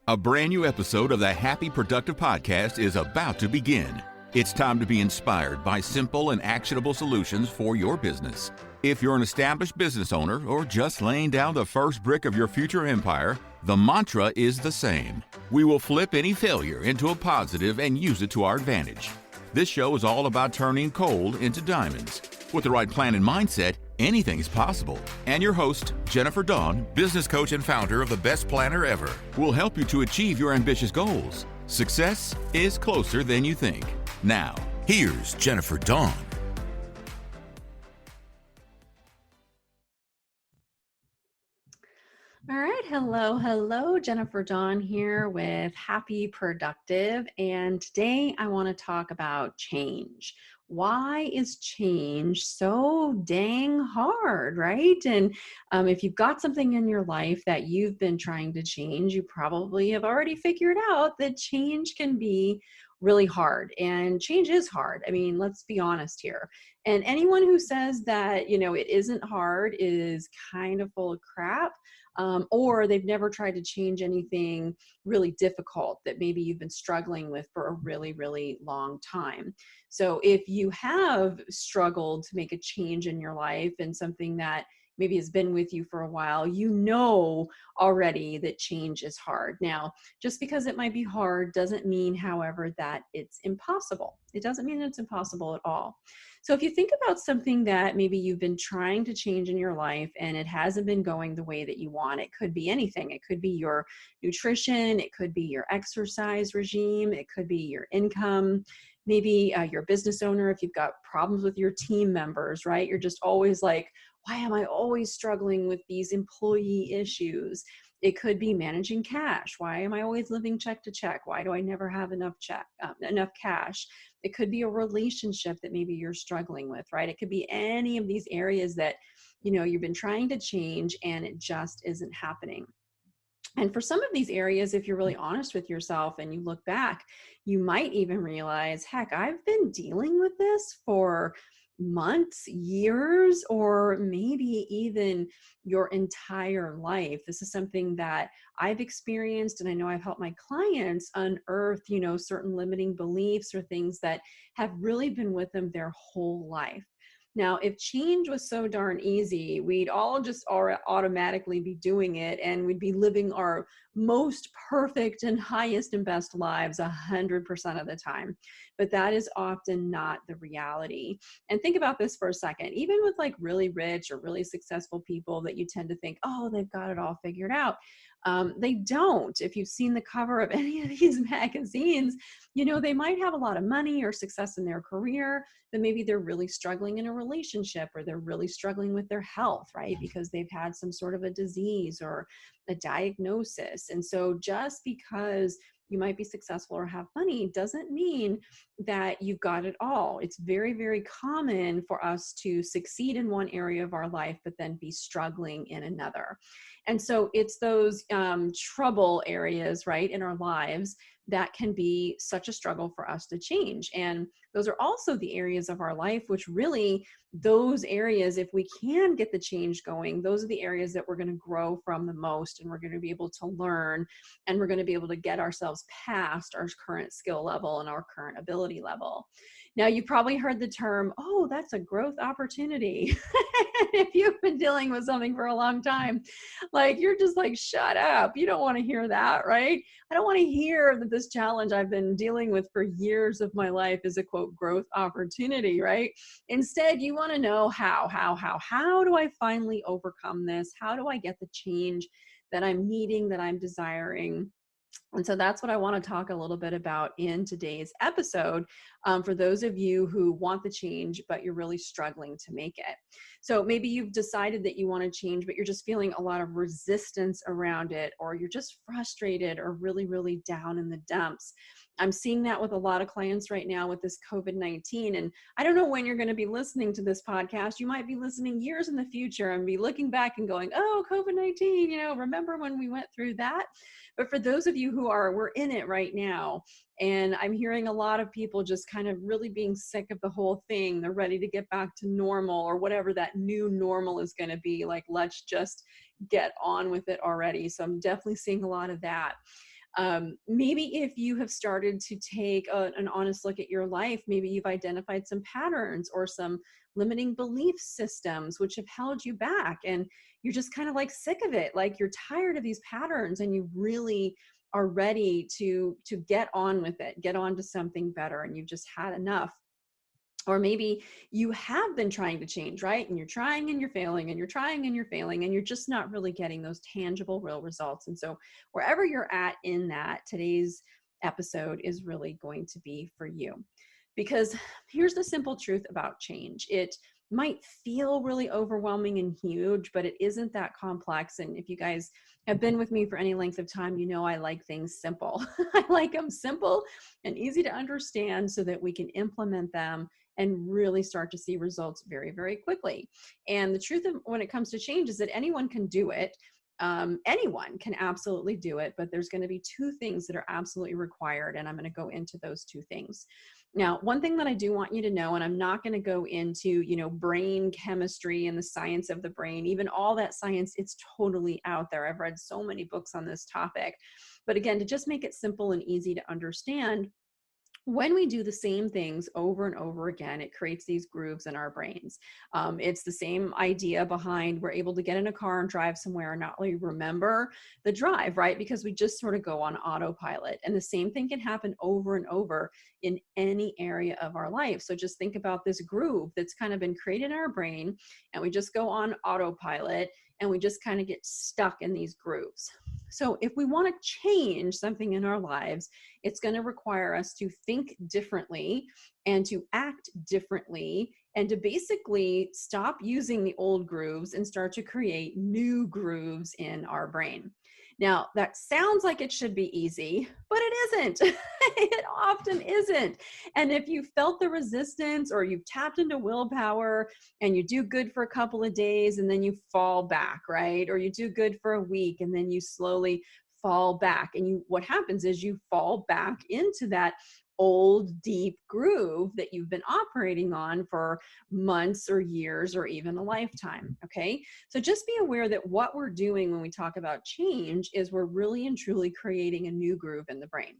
A brand new episode of the Happy Productive Podcast is about to begin. It's time to be inspired by simple and actionable solutions for your business. If you're an established business owner or just laying down the first brick of your future empire, the mantra is the same. We will flip any failure into a positive and use it to our advantage. This show is all about turning coal into diamonds. With the right plan and mindset, anything is possible. And your host, Jennifer Dawn, business coach and founder of The Best Planner Ever, will help you to achieve your ambitious goals. Success is closer than you think. Now, here's Jennifer Dawn. All right. Hello. Jennifer Dawn here with Happy Productive. And today I want to talk about change. Why is change so dang hard, right? And if you've got something in your life that you've been trying to change, you probably have already figured out that change can be really hard. And change is hard. I mean, let's be honest here. And anyone who says that, it isn't hard is kind of full of crap. Or they've never tried to change anything really difficult that maybe you've been struggling with for a really, really long time. So if you have struggled to make a change in your life and something that maybe has been with you for a while, you know already that change is hard. Now, just because it might be hard doesn't mean, however, that it's impossible. It doesn't mean it's impossible at all. So if you think about something that maybe you've been trying to change in your life and it hasn't been going the way that you want, it could be anything. It could be your nutrition, it could be your exercise regime, it could be your income, maybe you're a business owner. If you've got problems with your team members, right? You're just always like, why am I always struggling with these employee issues? It could be managing cash. Why am I always living check to check? Why do I never have enough cash? It could be a relationship that maybe you're struggling with, right? It could be any of these areas that, you've been trying to change and it just isn't happening. And for some of these areas, if you're really honest with yourself and you look back, you might even realize, heck, I've been dealing with this for months, years, or maybe even your entire life. This is something that I've experienced, and I know I've helped my clients unearth, certain limiting beliefs or things that have really been with them their whole life. Now, if change was so darn easy, we'd all just automatically be doing it, and we'd be living our most perfect and highest and best lives 100% of the time. But that is often not the reality. And think about this for a second. Even with like really rich or really successful people that you tend to think, oh, they've got it all figured out. They don't. If you've seen the cover of any of these magazines, they might have a lot of money or success in their career, but maybe they're really struggling in a relationship, or they're really struggling with their health, right? Because they've had some sort of a disease or a diagnosis. And so just because you might be successful or have money doesn't mean that you've got it all. It's very, very common for us to succeed in one area of our life, but then be struggling in another. And so it's those trouble areas, right, in our lives that can be such a struggle for us to change. And those are also the areas of our life, which really, those areas, if we can get the change going, those are the areas that we're going to grow from the most, and we're going to be able to learn, and we're going to be able to get ourselves past our current skill level and our current ability level. Now, you've probably heard the term, oh, that's a growth opportunity. If you've been dealing with something for a long time, like you're just like, shut up. You don't want to hear that, right? I don't want to hear that this challenge I've been dealing with for years of my life is a quote growth opportunity, right? Instead, you want to know how do I finally overcome this? How do I get the change that I'm needing, that I'm desiring? And so that's what I want to talk a little bit about in today's episode, for those of you who want the change, but you're really struggling to make it. So maybe you've decided that you want to change, but you're just feeling a lot of resistance around it, or you're just frustrated or really, really down in the dumps. I'm seeing that with a lot of clients right now with this COVID-19. And I don't know when you're going to be listening to this podcast. You might be listening years in the future and be looking back and going, oh, COVID-19, remember when we went through that? But for those of you who we're in it right now, and I'm hearing a lot of people just kind of really being sick of the whole thing. They're ready to get back to normal, or whatever that new normal is going to be. Like, let's just get on with it already. So I'm definitely seeing a lot of that. Maybe if you have started to take an honest look at your life, maybe you've identified some patterns or some limiting belief systems which have held you back, and you're just kind of like sick of it. Like you're tired of these patterns and you really are ready to get on with it, get on to something better, and you've just had enough. Or maybe you have been trying to change, right? And you're trying and you're failing and you're trying and you're failing and you're just not really getting those tangible, real results. And so wherever you're at in that, today's episode is really going to be for you. Because here's the simple truth about change. It might feel really overwhelming and huge, but it isn't that complex. And if you guys have been with me for any length of time, you know I like things simple. I like them simple and easy to understand so that we can implement them and really start to see results very, very quickly. And the truth of when it comes to change is that anyone can do it. Anyone can absolutely do it, but there's going to be two things that are absolutely required. And I'm going to go into those two things. Now, one thing that I do want you to know, and I'm not going to go into, brain chemistry and the science of the brain, even all that science, it's totally out there. I've read so many books on this topic. But again, to just make it simple and easy to understand, when we do the same things over and over again, it creates these grooves in our brains. It's the same idea behind we're able to get in a car and drive somewhere and not really remember the drive, right? Because we just sort of go on autopilot. And the same thing can happen over and over in any area of our life. So just think about this groove that's kind of been created in our brain, and we just go on autopilot and we just kind of get stuck in these grooves. So if we want to change something in our lives, it's going to require us to think differently and to act differently and to basically stop using the old grooves and start to create new grooves in our brain. Now, that sounds like it should be easy, but it isn't. It often isn't. And if you felt the resistance or you've tapped into willpower and you do good for a couple of days and then you fall back, right? Or you do good for a week and then you slowly fall back. And what happens is you fall back into that old deep groove that you've been operating on for months or years or even a lifetime. Okay. So just be aware that what we're doing when we talk about change is we're really and truly creating a new groove in the brain.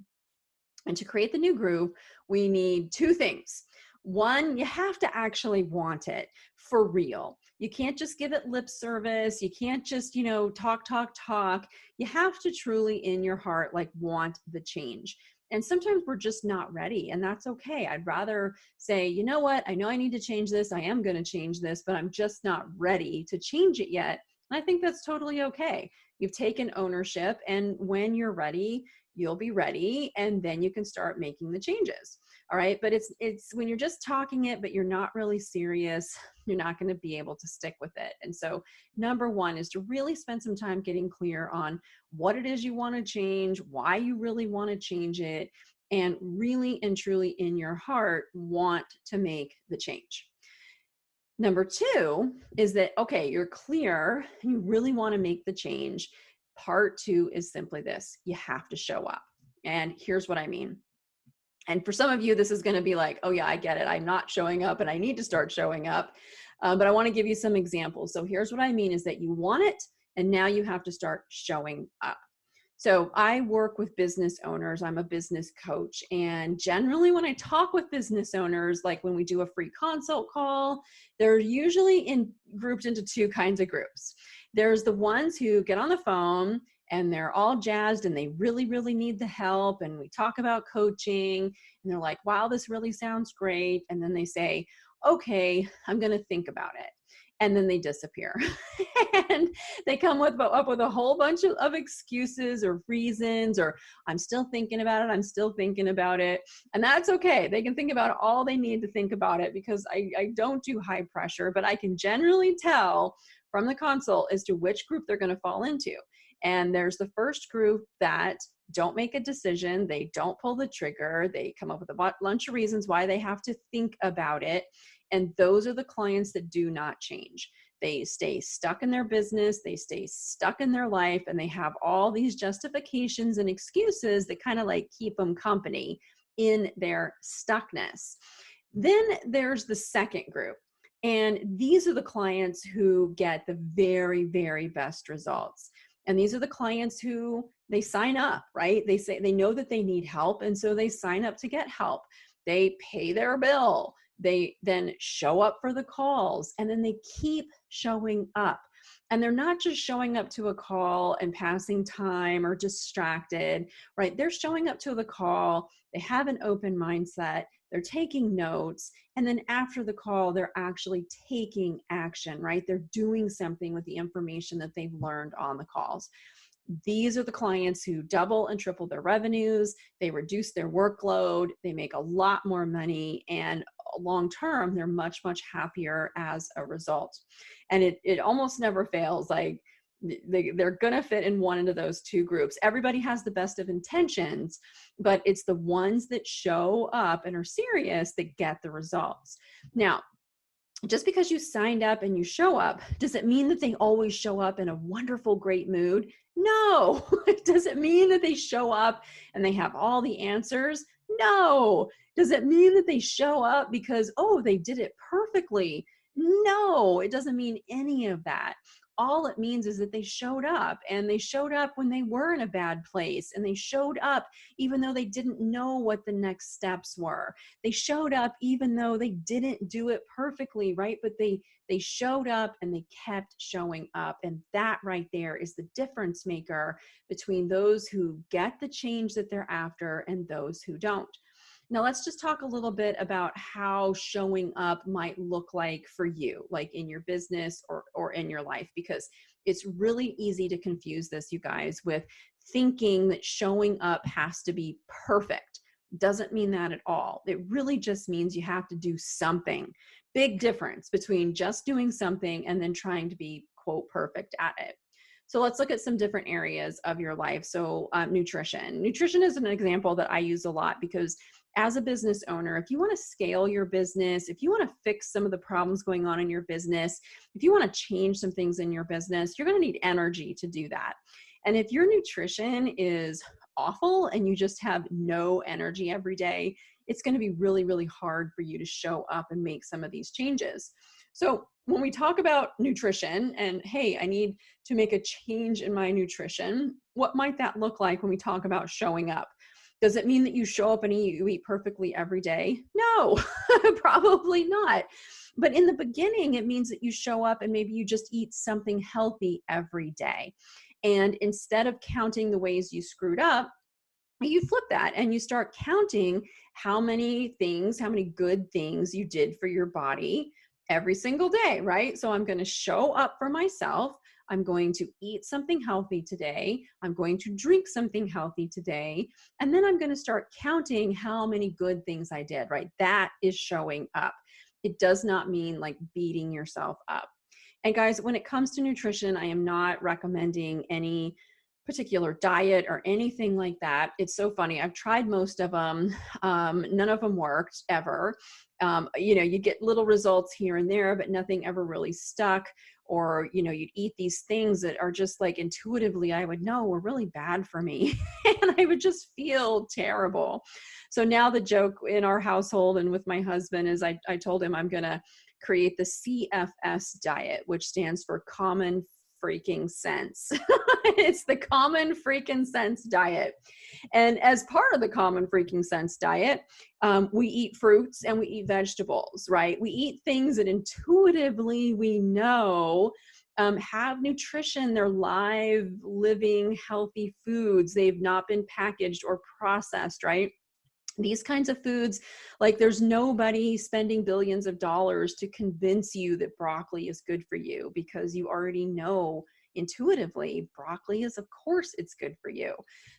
And to create the new groove, we need two things. One, you have to actually want it for real. You can't just give it lip service. You can't just, talk. You have to truly in your heart, want the change. And sometimes we're just not ready, and that's okay. I'd rather say, you know what? I know I need to change this. I am going to change this, but I'm just not ready to change it yet. And I think that's totally okay. You've taken ownership, and when you're ready, you'll be ready, and then you can start making the changes. All right. But it's when you're just talking it, but you're not really serious, you're not going to be able to stick with it. And so number one is to really spend some time getting clear on what it is you want to change, why you really want to change it, and really and truly in your heart want to make the change. Number two is that, okay, you're clear, you really want to make the change. Part two is simply this: you have to show up. And here's what I mean. And for some of you, this is going to be like, oh yeah, I get it. I'm not showing up and I need to start showing up. But I want to give you some examples. So here's what I mean is that you want it and now you have to start showing up. So I work with business owners. I'm a business coach. And generally when I talk with business owners, like when we do a free consult call, they're usually grouped into two kinds of groups. There's the ones who get on the phone and they're all jazzed and they really, really need the help. And we talk about coaching and they're like, wow, this really sounds great. And then they say, okay, I'm going to think about it. And then they disappear. And they come up with a whole bunch of excuses or reasons, or I'm still thinking about it. I'm still thinking about it. And that's okay. They can think about all they need to think about it, because I don't do high pressure, but I can generally tell from the consult as to which group they're going to fall into. And there's the first group that don't make a decision. They don't pull the trigger. They come up with a bunch of reasons why they have to think about it. And those are the clients that do not change. They stay stuck in their business. They stay stuck in their life. And they have all these justifications and excuses that kind of like keep them company in their stuckness. Then there's the second group. And these are the clients who get the very, very best results. And these are the clients who they sign up, right? They say they know that they need help, and so they sign up to get help. They pay their bill. They then show up for the calls, and then they keep showing up. And they're not just showing up to a call and passing time or distracted, right? They're showing up to the call. They have an open mindset. They're taking notes. And then after the call, they're actually taking action, right? They're doing something with the information that they've learned on the calls. These are the clients who double and triple their revenues. They reduce their workload. They make a lot more money. And long term, they're much, much happier as a result. And it almost never fails. Like they're going to fit in one of those two groups. Everybody has the best of intentions, but it's the ones that show up and are serious that get the results. Now, just because you signed up and you show up, does it mean that they always show up in a wonderful, great mood? No. Does it mean that they show up and they have all the answers? No. Does it mean that they show up because, oh, they did it perfectly? No, it doesn't mean any of that. All it means is that they showed up, and they showed up when they were in a bad place, and they showed up even though they didn't know what the next steps were. They showed up even though they didn't do it perfectly, right? But they showed up and they kept showing up. And that right there is the difference maker between those who get the change that they're after and those who don't. Now, let's just talk a little bit about how showing up might look like for you, like in your business or in your life, because it's really easy to confuse this, you guys, with thinking that showing up has to be perfect. Doesn't mean that at all. It really just means you have to do something. Big difference between just doing something and then trying to be, quote, perfect at it. So let's look at some different areas of your life. So nutrition. Nutrition is an example that I use a lot because as a business owner, if you want to scale your business, if you want to fix some of the problems going on in your business, if you want to change some things in your business, you're going to need energy to do that. And if your nutrition is awful and you just have no energy every day, it's going to be really, really hard for you to show up and make some of these changes. So when we talk about nutrition and, hey, I need to make a change in my nutrition, what might that look like when we talk about showing up? Does it mean that you show up and you eat perfectly every day? No, probably not. But in the beginning, it means that you show up and maybe you just eat something healthy every day. And instead of counting the ways you screwed up, you flip that and you start counting how many good things you did for your body every single day, right? So I'm going to show up for myself. I'm going to eat something healthy today. I'm going to drink something healthy today. And then I'm going to start counting how many good things I did, right? That is showing up. It does not mean like beating yourself up. And guys, when it comes to nutrition, I am not recommending any particular diet or anything like that. It's so funny. I've tried most of them. None of them worked ever. You get little results here and there, but nothing ever really stuck. Or, you'd eat these things that are just like intuitively, I would know were really bad for me. And I would just feel terrible. So now the joke in our household and with my husband is I told him I'm going to create the CFS diet, which stands for common freaking sense. It's the common freaking sense diet. And as part of the common freaking sense diet, we eat fruits and we eat vegetables, right? We eat things that intuitively we know have nutrition. They're live, living, healthy foods. They've not been packaged or processed, right? These kinds of foods, like there's nobody spending billions of dollars to convince you that broccoli is good for you because you already know intuitively broccoli is, of course, it's good for you.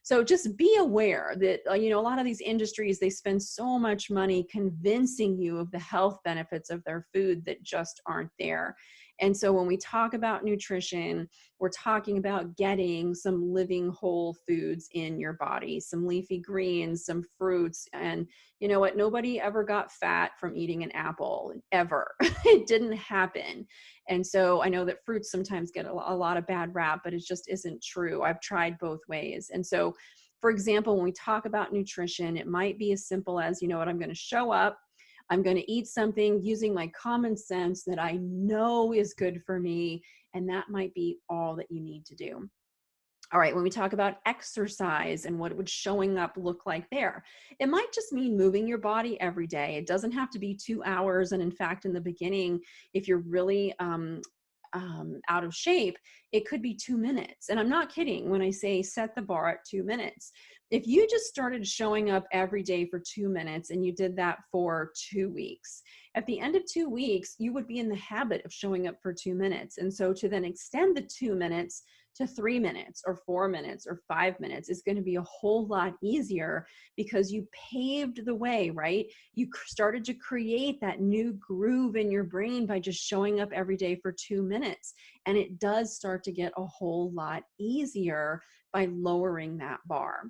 So just be aware that, a lot of these industries, they spend so much money convincing you of the health benefits of their food that just aren't there. And so when we talk about nutrition, we're talking about getting some living whole foods in your body, some leafy greens, some fruits. And you know what? Nobody ever got fat from eating an apple, ever. It didn't happen. And so I know that fruits sometimes get a lot of bad rap, but it just isn't true. I've tried both ways. And so, for example, when we talk about nutrition, it might be as simple as, I'm going to show up. I'm going to eat something using my common sense that I know is good for me. And that might be all that you need to do. All right, when we talk about exercise and what would showing up look like there, it might just mean moving your body every day. It doesn't have to be 2 hours. And in fact, in the beginning, if you're really out of shape, it could be 2 minutes. And I'm not kidding when I say set the bar at 2 minutes. If you just started showing up every day for 2 minutes and you did that for 2 weeks, at the end of 2 weeks, you would be in the habit of showing up for 2 minutes. And so to then extend the 2 minutes to 3 minutes or 4 minutes or 5 minutes is going to be a whole lot easier because you paved the way, right? You started to create that new groove in your brain by just showing up every day for 2 minutes. And it does start to get a whole lot easier by lowering that bar.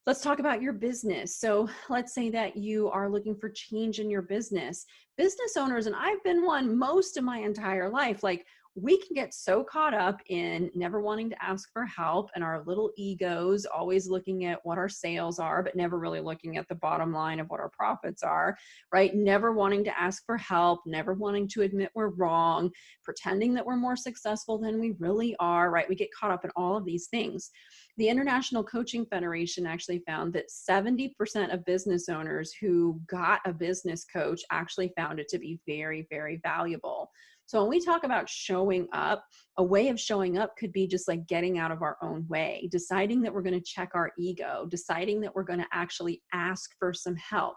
Let's talk about your business. So let's say that you are looking for change in your business. Business owners, and I've been one most of my entire life, like we can get so caught up in never wanting to ask for help and our little egos, always looking at what our sales are, but never really looking at the bottom line of what our profits are, right? Never wanting to ask for help, never wanting to admit we're wrong, pretending that we're more successful than we really are, right? We get caught up in all of these things. The International Coaching Federation actually found that 70% of business owners who got a business coach actually found it to be very, very valuable. So when we talk about showing up, a way of showing up could be just like getting out of our own way, deciding that we're going to check our ego, deciding that we're going to actually ask for some help.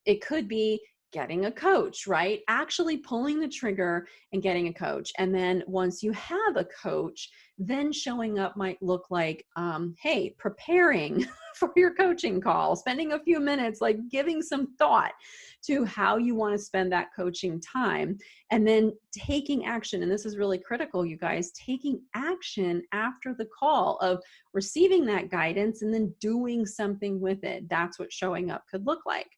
It could be getting a coach, right? Actually pulling the trigger and getting a coach. And then once you have a coach, then showing up might look like, hey, preparing for your coaching call, spending a few minutes, like giving some thought to how you want to spend that coaching time, and then taking action. And this is really critical, you guys, taking action after the call of receiving that guidance and then doing something with it. That's what showing up could look like.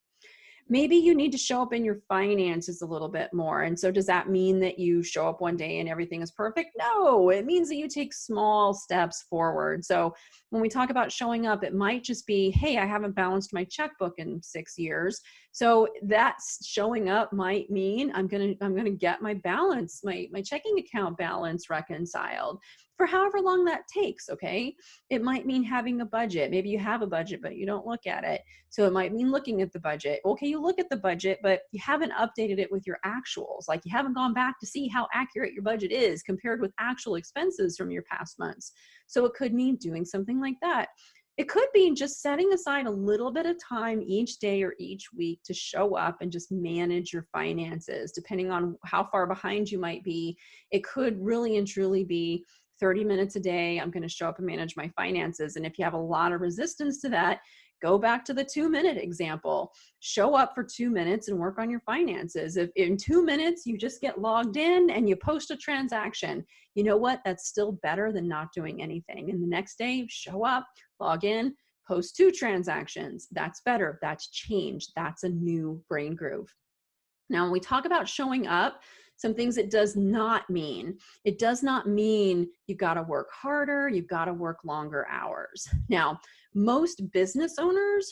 Maybe you need to show up in your finances a little bit more. And so does that mean that you show up one day and everything is perfect? No, it means that you take small steps forward. So when we talk about showing up, it might just be, hey, I haven't balanced my checkbook in 6 years. So that's showing up might mean I'm gonna get my balance, my checking account balance reconciled for however long that takes. Okay. It might mean having a budget. Maybe you have a budget, but you don't look at it. So it might mean looking at the budget. Okay, you look at the budget, but you haven't updated it with your actuals. Like you haven't gone back to see how accurate your budget is compared with actual expenses from your past months. So it could mean doing something like that. It could be just setting aside a little bit of time each day or each week to show up and just manage your finances, depending on how far behind you might be. It could really and truly be 30 minutes a day. I'm going to show up and manage my finances. And if you have a lot of resistance to that, go back to the 2-minute example. Show up for 2 minutes and work on your finances. If in 2 minutes you just get logged in and you post a transaction, you know what? That's still better than not doing anything. And the next day, show up, log in, post 2 transactions. That's better. That's change. That's a new brain groove. Now, when we talk about showing up, some things it does not mean. It does not mean you got to work harder, you've got to work longer hours. Now, most business owners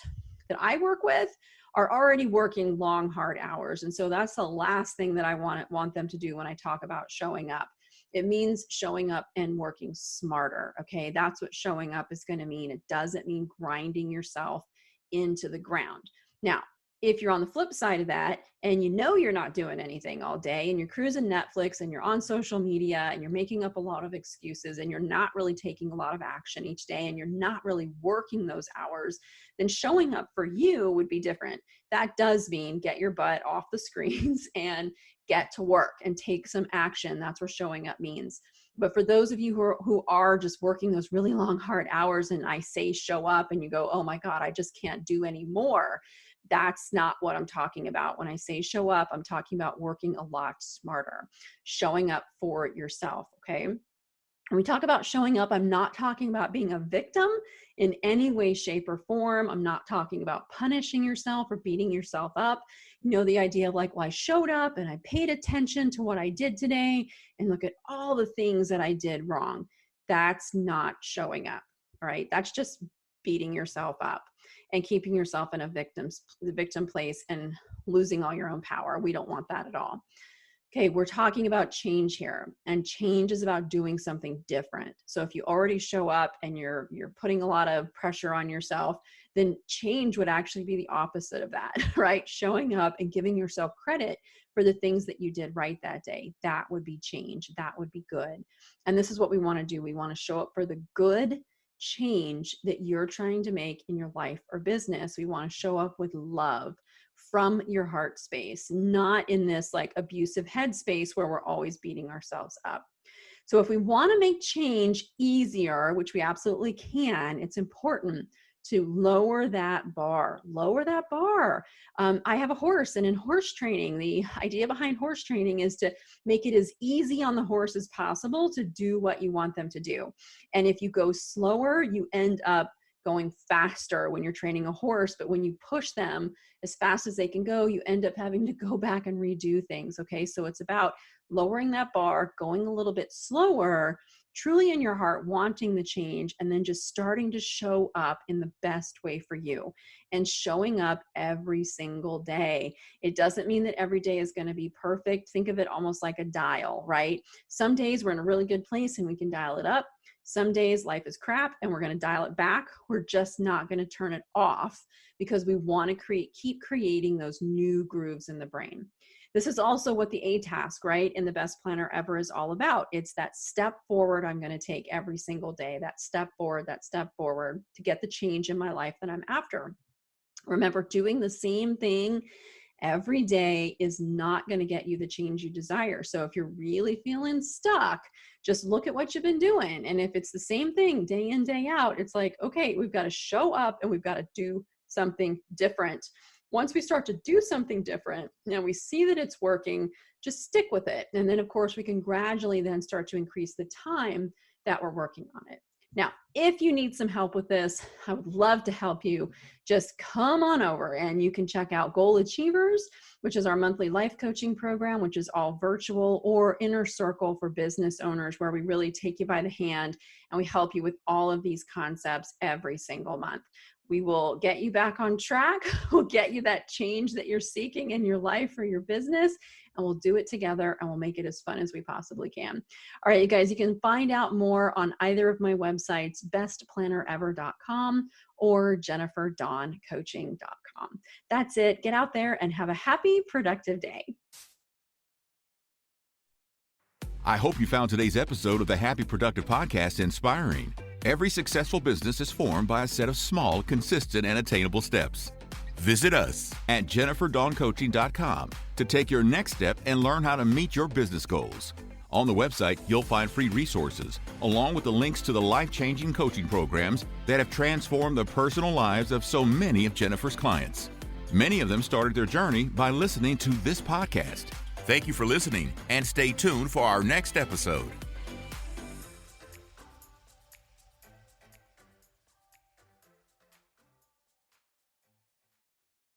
that I work with are already working long, hard hours. And so that's the last thing that I want them to do when I talk about showing up. It means showing up and working smarter. Okay, that's what showing up is going to mean. It doesn't mean grinding yourself into the ground. Now, if you're on the flip side of that and you know you're not doing anything all day and you're cruising Netflix and you're on social media and you're making up a lot of excuses and you're not really taking a lot of action each day and you're not really working those hours, then showing up for you would be different. That does mean get your butt off the screens and get to work and take some action. That's what showing up means. But for those of you who are just working those really long, hard hours and I say show up and you go, oh my God, I just can't do any more. That's not what I'm talking about. When I say show up, I'm talking about working a lot smarter, showing up for yourself, okay? When we talk about showing up, I'm not talking about being a victim in any way, shape, or form. I'm not talking about punishing yourself or beating yourself up. You know, the idea of like, well, I showed up and I paid attention to what I did today and look at all the things that I did wrong. That's not showing up, all right? That's just beating yourself up and keeping yourself in the victim place and losing all your own power. We don't want that at all. Okay, we're talking about change here, and change is about doing something different. So if you already show up and you're putting a lot of pressure on yourself, then change would actually be the opposite of that, right? Showing up and giving yourself credit for the things that you did right that day. That would be change. That would be good. And this is what we want to do. We want to show up for the good change that you're trying to make in your life or business. We want to show up with love from your heart space, not in this like abusive head space where we're always beating ourselves up. So if we want to make change easier, which we absolutely can, it's important to lower that bar. Lower that bar. I have a horse, and in horse training, the idea behind horse training is to make it as easy on the horse as possible to do what you want them to do. And if you go slower, you end up going faster when you're training a horse, but when you push them as fast as they can go, you end up having to go back and redo things. Okay, so it's about lowering that bar, going a little bit slower, truly in your heart, wanting the change, and then just starting to show up in the best way for you and showing up every single day. It doesn't mean that every day is going to be perfect. Think of it almost like a dial, right? Some days we're in a really good place and we can dial it up. Some days life is crap and we're going to dial it back. We're just not going to turn it off because we want to keep creating those new grooves in the brain. This is also what the A task, right, in the Best Planner Ever is all about. It's that step forward I'm going to take every single day, that step forward to get the change in my life that I'm after. Remember, doing the same thing every day is not going to get you the change you desire. So if you're really feeling stuck, just look at what you've been doing. And if it's the same thing day in, day out, it's like, okay, we've got to show up and we've got to do something different. Once we start to do something different, we see that it's working, just stick with it. And then of course we can gradually then start to increase the time that we're working on it. Now, if you need some help with this, I would love to help you. Just come on over and you can check out Goal Achievers, which is our monthly life coaching program, which is all virtual, or Inner Circle for business owners, where we really take you by the hand and we help you with all of these concepts every single month. We will get you back on track. We'll get you that change that you're seeking in your life or your business, and we'll do it together and we'll make it as fun as we possibly can. All right, you guys, you can find out more on either of my websites, bestplannerever.com or jenniferdawncoaching.com. That's it. Get out there and have a happy, productive day. I hope you found today's episode of the Happy Productive Podcast inspiring. Every successful business is formed by a set of small, consistent, and attainable steps. Visit us at jenniferdawncoaching.com to take your next step and learn how to meet your business goals. On the website, you'll find free resources, along with the links to the life-changing coaching programs that have transformed the personal lives of so many of Jennifer's clients. Many of them started their journey by listening to this podcast. Thank you for listening, and stay tuned for our next episode.